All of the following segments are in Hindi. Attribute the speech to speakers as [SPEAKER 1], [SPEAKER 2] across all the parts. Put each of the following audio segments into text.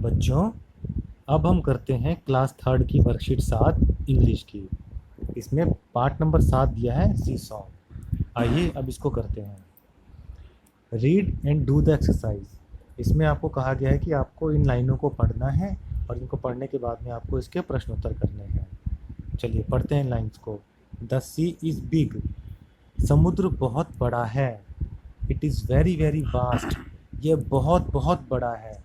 [SPEAKER 1] बच्चों, अब हम करते हैं क्लास थर्ड की वर्कशीट 7 इंग्लिश की। इसमें पार्ट नंबर 7 दिया है सी सॉन्ग। आइए अब इसको करते हैं। Read and do the exercise. इसमें आपको कहा गया है कि आपको इन लाइनों को पढ़ना है और इनको पढ़ने के बाद में आपको इसके प्रश्न उत्तर करने हैं। चलिए पढ़ते हैं इन लाइन्स को। The sea is big. समुद्र बहुत बड़ा है। It is very very vast. ये बहुत बहुत बड़ा है।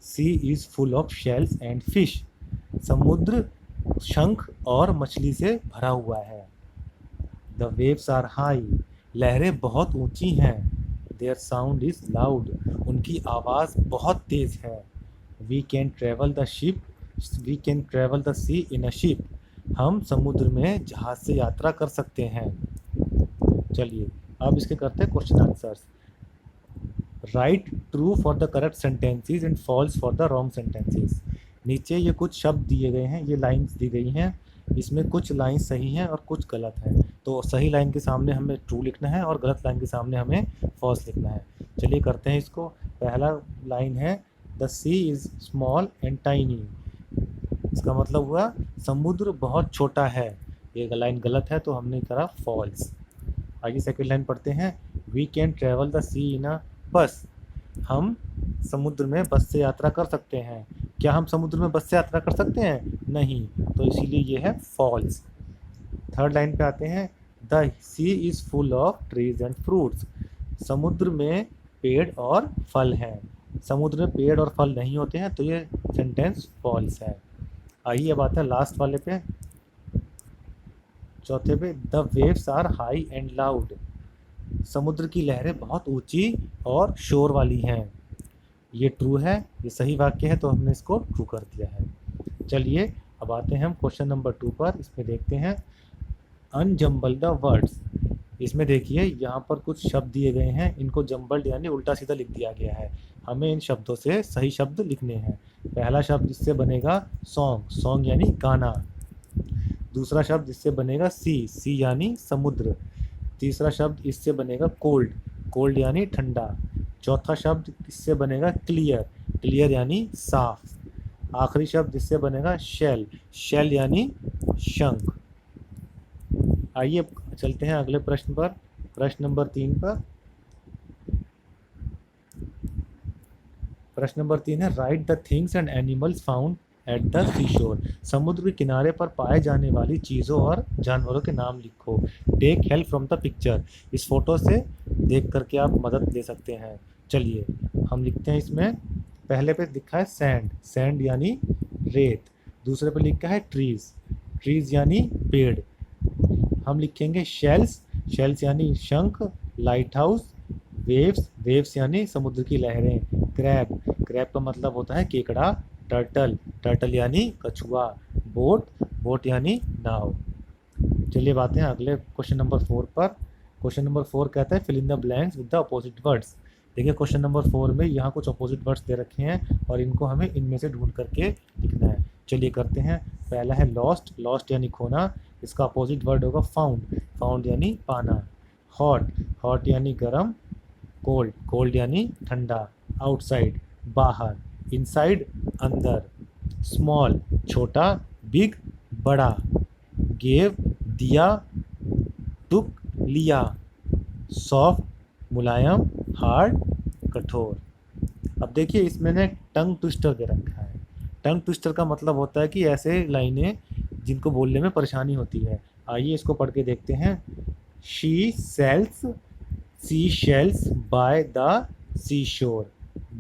[SPEAKER 1] Sea is full of shells and fish. समुद्र शंख और मछली से भरा हुआ है। The waves are high. लहरें बहुत ऊंची हैं। Their sound is loud. उनकी आवाज़ बहुत तेज़ है। We can travel the ship. We can travel the sea in a ship. हम समुद्र में जहाज से यात्रा कर सकते हैं। चलिए अब इसके करते हैं question answers. Write true for the correct sentences and false for the wrong sentences. नीचे ये कुछ शब्द दिए गए हैं, ये लाइंस दी गई हैं। इसमें कुछ लाइन सही हैं और कुछ गलत हैं। तो सही लाइन के सामने हमें ट्रू लिखना है और गलत लाइन के सामने हमें फॉल्स लिखना है। चलिए करते हैं इसको। पहला लाइन है the sea is small and tiny. इसका मतलब हुआ समुद्र बहुत छोटा है। ये लाइन गलत है तो हमने करा फॉल्स। आइए सेकेंड लाइन पढ़ते हैं। We can travel the sea in अ बस। हम समुद्र में बस से यात्रा कर सकते हैं। क्या हम समुद्र में बस से यात्रा कर सकते हैं? नहीं, तो इसीलिए ये है फॉल्स। थर्ड लाइन पे आते हैं। The sea is full of trees and fruits. समुद्र में पेड़ और फल हैं। समुद्र में पेड़ और फल नहीं होते हैं, तो ये सेंटेंस फॉल्स है। आइए अब आते हैं लास्ट वाले पे, चौथे पे। The waves are high and loud. समुद्र की लहरें बहुत ऊंची और शोर वाली हैं। ये ट्रू है, ये सही वाक्य है, तो हमने इसको ट्रू कर दिया है। चलिए अब आते हैं हम क्वेश्चन नंबर 2 पर। इसमें देखते हैं अनजम्बल द वर्ड्स। इसमें देखिए यहाँ पर कुछ शब्द दिए गए हैं, इनको जम्बल्ड यानी उल्टा सीधा लिख दिया गया है। हमें इन शब्दों से सही शब्द लिखने हैं। पहला शब्द इससे बनेगा सॉन्ग, सॉन्ग यानी गाना। दूसरा शब्द इससे बनेगा सी, सी यानी समुद्र। तीसरा शब्द इससे बनेगा कोल्ड, कोल्ड यानी ठंडा। चौथा शब्द इससे बनेगा क्लियर, क्लियर यानी साफ। आखिरी शब्द इससे बनेगा शेल, शेल यानी शंख। आइए चलते हैं अगले प्रश्न पर, प्रश्न नंबर 3 पर। प्रश्न नंबर 3 है write the things and animals found at the sea shore. समुद्र के किनारे पर पाए जाने वाली चीज़ों और जानवरों के नाम लिखो। Take help from the picture. इस फोटो से देख करके आप मदद ले सकते हैं। चलिए हम लिखते हैं। इसमें पहले पे लिखा है सैंड, सैंड यानी रेत। दूसरे पे लिखा है ट्रीज, ट्रीज यानी पेड़। हम लिखेंगे शेल्स, शेल्स यानी शंख। लाइट हाउस, वेव्स, वेव्स यानी समुद्र की लहरें। क्रैब, क्रैब का मतलब होता है केकड़ा। टर्टल, टर्टल यानी कछुआ। बोट, बोट यानी नाव। चलिए बात है अगले क्वेश्चन नंबर 4 पर। क्वेश्चन नंबर 4 कहता है fill in the blanks with the opposite words. देखिए क्वेश्चन नंबर 4 में यहाँ कुछ अपोजिट वर्ड्स दे रखे हैं और इनको हमें इनमें से ढूंढ करके लिखना है। चलिए करते हैं। पहला है लॉस्ट, लॉस्ट यानी खोना। इसका अपोजिट वर्ड होगा फाउंड, फाउंड यानी पाना। हॉट, हॉट यानी गर्म। कोल्ड, कोल्ड यानी ठंडा। आउटसाइड, बाहर। इनसाइड, अंदर। स्मॉल, छोटा। बिग, बड़ा। गेव, दिया। टुक, लिया। सॉफ्ट, मुलायम। हार्ड, कठोर। अब देखिए इसमें ने टंग ट्विस्टर दे रखा है। टंग ट्विस्टर का मतलब होता है कि ऐसे लाइनें जिनको बोलने में परेशानी होती है। आइए इसको पढ़ के देखते हैं। She sells sea shells by the sea shore.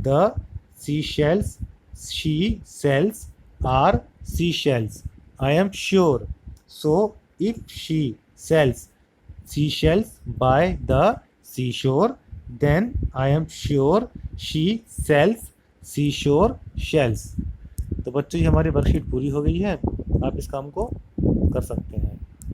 [SPEAKER 1] The sea shells she sells are sea shells. I am sure. So if she sells seashells by the seashore, then I am sure she sells seashore shells। तो बच्चों ये हमारी वर्कशीट पूरी हो गई है। आप इस काम को कर सकते हैं।